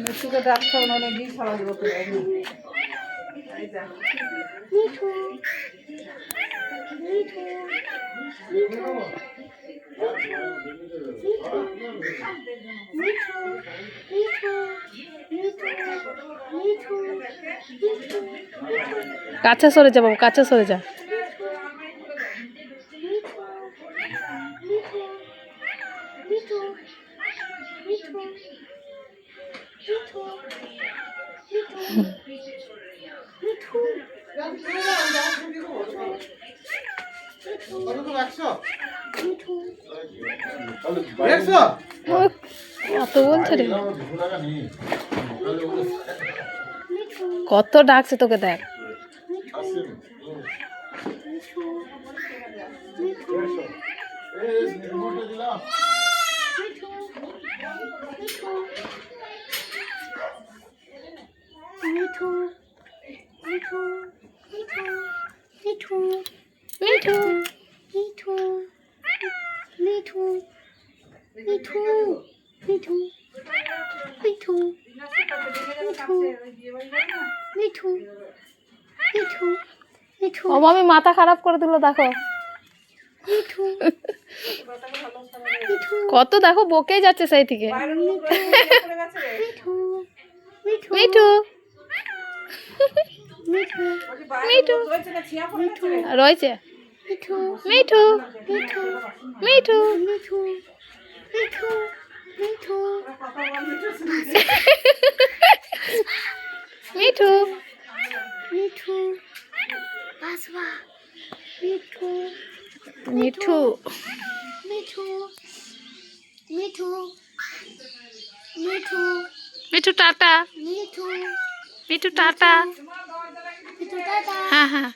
মিঠুকে ডাকছে অনেক দিন ছাড়া দিব করে মিঠু মিঠু মিঠু কাছে সরে যা বাবু, কাছে সরে যা। কত বলছে রে, কত ডাকছে তোকে, দেখ। মিঠু মিঠু মিঠু মিঠু মিঠু মিঠু মিঠু মিঠু মিঠু মিঠু মিঠু মিঠু ও মামি মাথা খারাপ করে দিল, দেখো মিঠু কত, দেখো বকেই যাচ্ছে সেই থেকে। মিঠু মিঠু মিঠু মিঠু মিঠু রয়েছে, মিঠু মিঠু মিঠু মিঠু মিঠু মিঠু মিঠু মিঠু মিঠু বাসবা মিঠু মিঠু মিঠু মিঠু মিঠু মিঠু টাটা, মিঠু মিঠু টাটা। মিঠু টাটা হ্যাঁ হ্যাঁ।